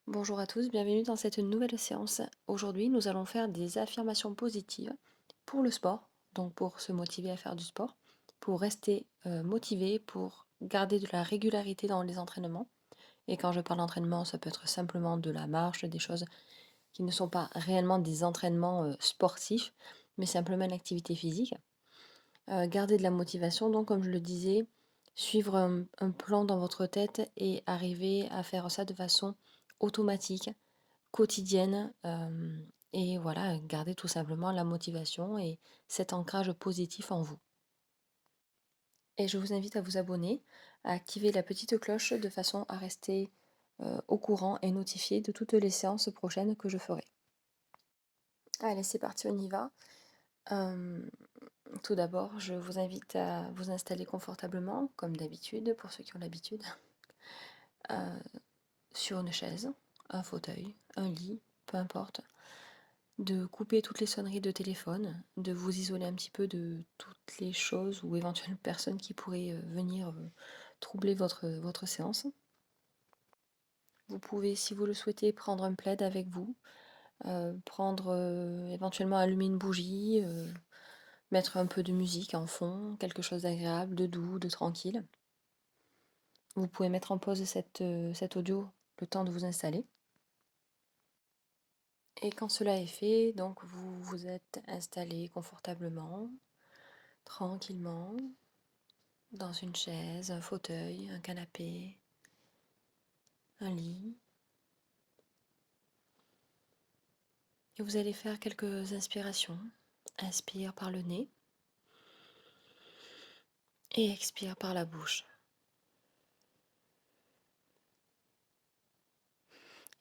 Bonjour à tous, bienvenue dans cette nouvelle séance. Aujourd'hui, nous allons faire des affirmations positives pour le sport, donc pour se motiver à faire du sport, pour rester motivé, pour garder de la régularité dans les entraînements. Et quand je parle d'entraînement, ça peut être simplement de la marche, des choses qui ne sont pas réellement des entraînements sportifs, mais simplement une activité physique. Garder de la motivation, donc comme je le disais, suivre un plan dans votre tête et arriver à faire ça de façon automatique quotidienne, et voilà, garder tout simplement la motivation et cet ancrage positif en vous. Et je vous invite à vous abonner, à activer la petite cloche de façon à rester, au courant et notifié de toutes les séances prochaines que je ferai. Allez, c'est parti, on y va. Hem, Tout d'abord, je vous invite à vous installer confortablement, comme d'habitude, pour ceux qui ont l'habitude, heu, sur une chaise, un fauteuil, un lit, peu importe. De couper toutes les sonneries de téléphone, de vous isoler un petit peu de toutes les choses ou éventuelles personnes qui pourraient, venir, troubler votre séance. Vous pouvez, si vous le souhaitez, prendre un plaid avec vous, éventuellement allumer une bougie, mettre un peu de musique en fond, quelque chose d'agréable, de doux, de tranquille. Vous pouvez mettre en pause cet audio le temps de vous installer. Et quand cela est fait, donc vous vous êtes installé confortablement, tranquillement, dans une chaise, un fauteuil, un canapé, un lit. Et vous allez faire quelques inspirations. Inspire par le nez et expire par la bouche.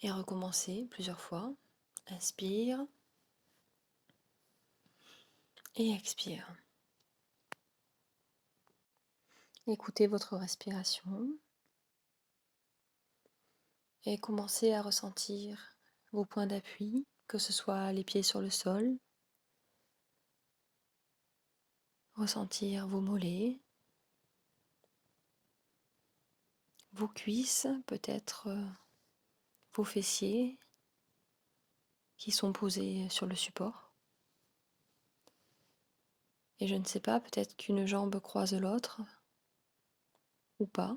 Et recommencez plusieurs fois. Inspire et expire. Écoutez votre respiration et commencez à ressentir vos points d'appui, que ce soit les pieds sur le sol, ressentir vos mollets, vos cuisses, peut-être vos fessiers qui sont posés sur le support. Et je ne sais pas, peut-être qu'une jambe croise l'autre ou pas.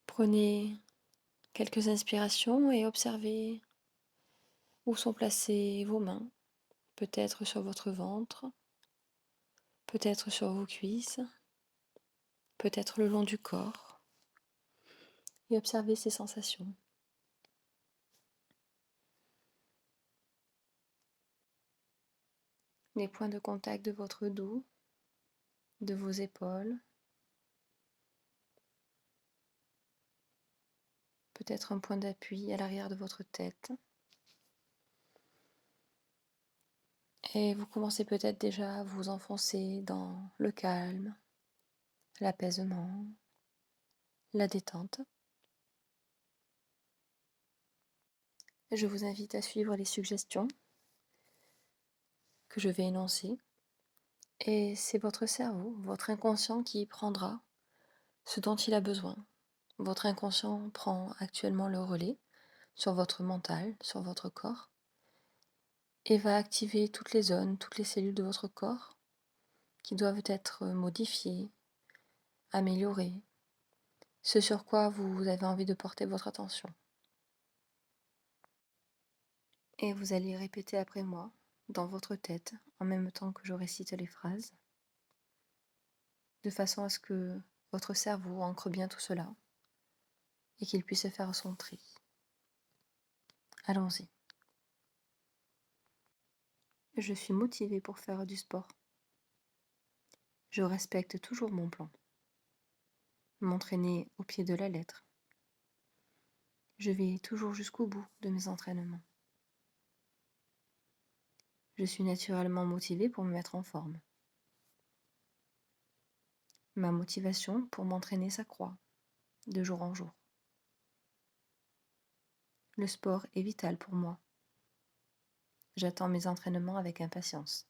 Prenez quelques inspirations et observez où sont placées vos mains, peut-être sur votre ventre, peut-être sur vos cuisses, peut-être le long du corps, et observez ces sensations. Les points de contact de votre dos, de vos épaules, peut-être un point d'appui à l'arrière de votre tête. Et vous commencez peut-être déjà à vous enfoncer dans le calme, l'apaisement, la détente. Je vous invite à suivre les suggestions que je vais énoncer. Et c'est votre cerveau, votre inconscient qui prendra ce dont il a besoin. Votre inconscient prend actuellement le relais sur votre mental, sur votre corps, et va activer toutes les zones, toutes les cellules de votre corps qui doivent être modifiées, améliorées, ce sur quoi vous avez envie de porter votre attention. Et vous allez répéter après moi, dans votre tête, en même temps que je récite les phrases, de façon à ce que votre cerveau ancre bien tout cela et qu'il puisse faire son tri. Allons-y. Je suis motivée pour faire du sport. Je respecte toujours mon plan. M'entraîner au pied de la lettre. Je vais toujours jusqu'au bout de mes entraînements. Je suis naturellement motivée pour me mettre en forme. Ma motivation pour m'entraîner s'accroît de jour en jour. Le sport est vital pour moi. J'attends mes entraînements avec impatience.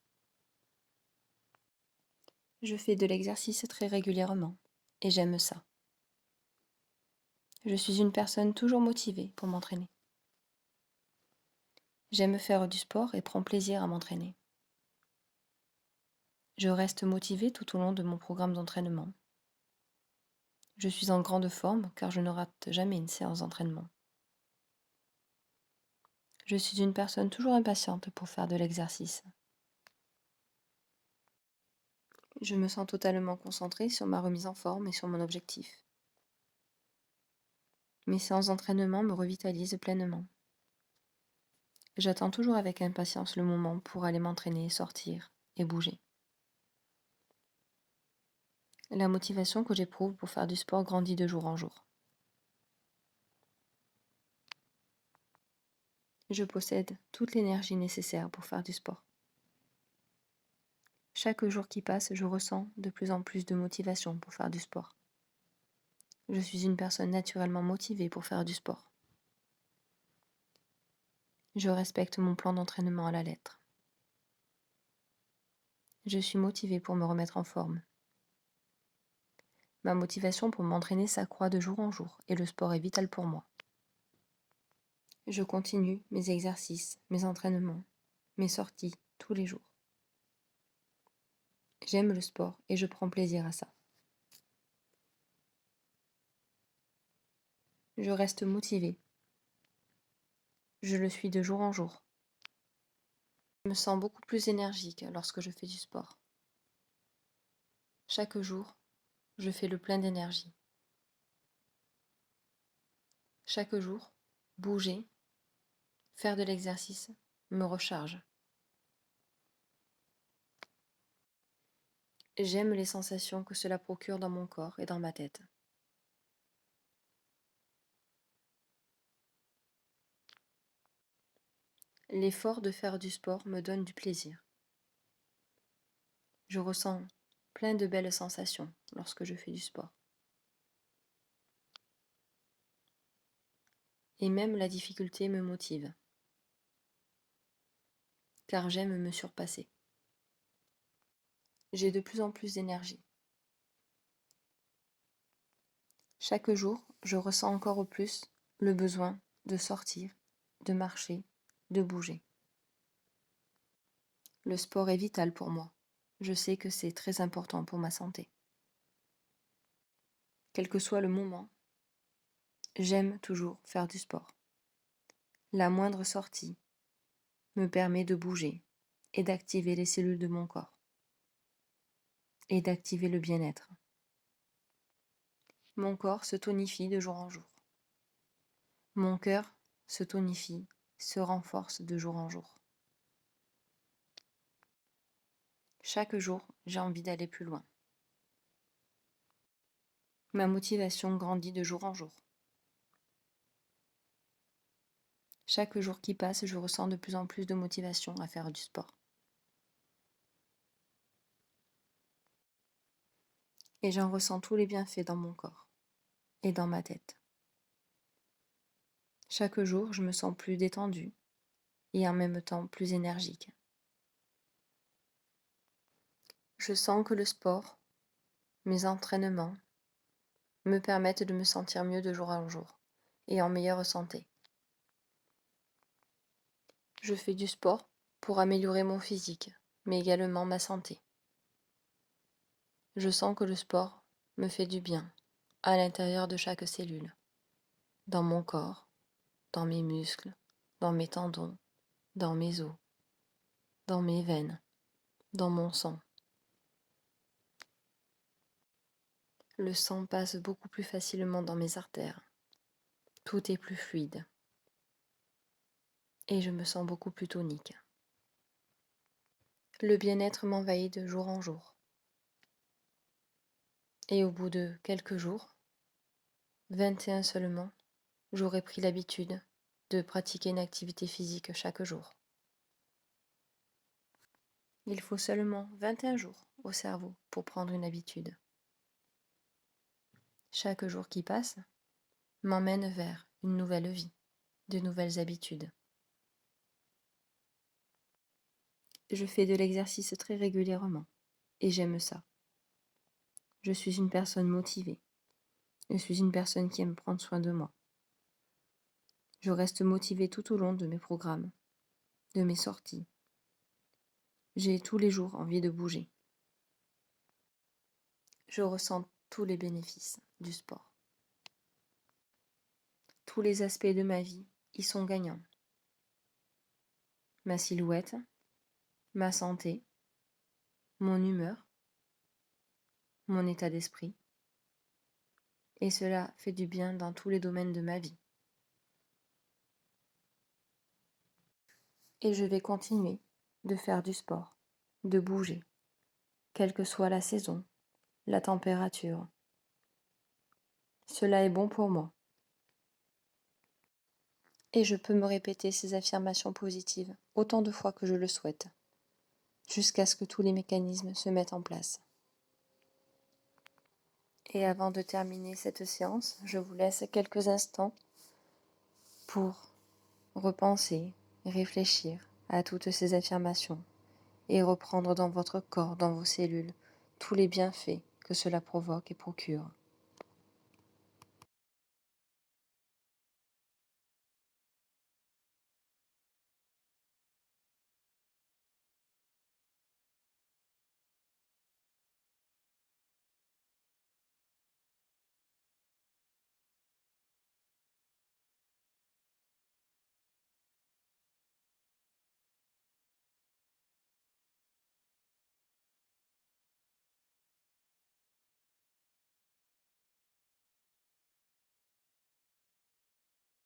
Je fais de l'exercice très régulièrement et j'aime ça. Je suis une personne toujours motivée pour m'entraîner. J'aime faire du sport et prends plaisir à m'entraîner. Je reste motivée tout au long de mon programme d'entraînement. Je suis en grande forme car je ne rate jamais une séance d'entraînement. Je suis une personne toujours impatiente pour faire de l'exercice. Je me sens totalement concentrée sur ma remise en forme et sur mon objectif. Mes séances d'entraînement me revitalisent pleinement. J'attends toujours avec impatience le moment pour aller m'entraîner, sortir et bouger. La motivation que j'éprouve pour faire du sport grandit de jour en jour. Je possède toute l'énergie nécessaire pour faire du sport. Chaque jour qui passe, je ressens de plus en plus de motivation pour faire du sport. Je suis une personne naturellement motivée pour faire du sport. Je respecte mon plan d'entraînement à la lettre. Je suis motivée pour me remettre en forme. Ma motivation pour m'entraîner s'accroît de jour en jour et le sport est vital pour moi. Je continue mes exercices, mes entraînements, mes sorties tous les jours. J'aime le sport et je prends plaisir à ça. Je reste motivée. Je le suis de jour en jour. Je me sens beaucoup plus énergique lorsque je fais du sport. Chaque jour, je fais le plein d'énergie. Chaque jour, bouger, faire de l'exercice me recharge. J'aime les sensations que cela procure dans mon corps et dans ma tête. L'effort de faire du sport me donne du plaisir. Je ressens plein de belles sensations lorsque je fais du sport. Et même la difficulté me motive, car j'aime me surpasser. J'ai de plus en plus d'énergie. Chaque jour, je ressens encore au plus le besoin de sortir, de marcher, de bouger. Le sport est vital pour moi. Je sais que c'est très important pour ma santé. Quel que soit le moment, j'aime toujours faire du sport. La moindre sortie me permet de bouger et d'activer les cellules de mon corps et d'activer le bien-être. Mon corps se tonifie de jour en jour. Mon cœur se tonifie, se renforce de jour en jour. Chaque jour, j'ai envie d'aller plus loin. Ma motivation grandit de jour en jour. Chaque jour qui passe, je ressens de plus en plus de motivation à faire du sport. Et j'en ressens tous les bienfaits dans mon corps et dans ma tête. Chaque jour, je me sens plus détendue et en même temps plus énergique. Je sens que le sport, mes entraînements, me permettent de me sentir mieux de jour en jour et en meilleure santé. Je fais du sport pour améliorer mon physique, mais également ma santé. Je sens que le sport me fait du bien à l'intérieur de chaque cellule, dans mon corps, dans mes muscles, dans mes tendons, dans mes os, dans mes veines, dans mon sang. Le sang passe beaucoup plus facilement dans mes artères. Tout est plus fluide. Et je me sens beaucoup plus tonique. Le bien-être m'envahit de jour en jour. Et au bout de quelques jours, 21 seulement, j'aurai pris l'habitude de pratiquer une activité physique chaque jour. Il faut seulement 21 jours au cerveau pour prendre une habitude. Chaque jour qui passe m'emmène vers une nouvelle vie, de nouvelles habitudes. Je fais de l'exercice très régulièrement et j'aime ça. Je suis une personne motivée. Je suis une personne qui aime prendre soin de moi. Je reste motivée tout au long de mes programmes, de mes sorties. J'ai tous les jours envie de bouger. Je ressens tous les bénéfices du sport. Tous les aspects de ma vie y sont gagnants. Ma silhouette, ma santé, mon humeur, mon état d'esprit. Et cela fait du bien dans tous les domaines de ma vie. Et je vais continuer de faire du sport, de bouger, quelle que soit la saison, la température. Cela est bon pour moi. Et je peux me répéter ces affirmations positives autant de fois que je le souhaite, jusqu'à ce que tous les mécanismes se mettent en place. Et avant de terminer cette séance, je vous laisse quelques instants pour repenser, réfléchir à toutes ces affirmations et reprendre dans votre corps, dans vos cellules, tous les bienfaits que cela provoque et procure.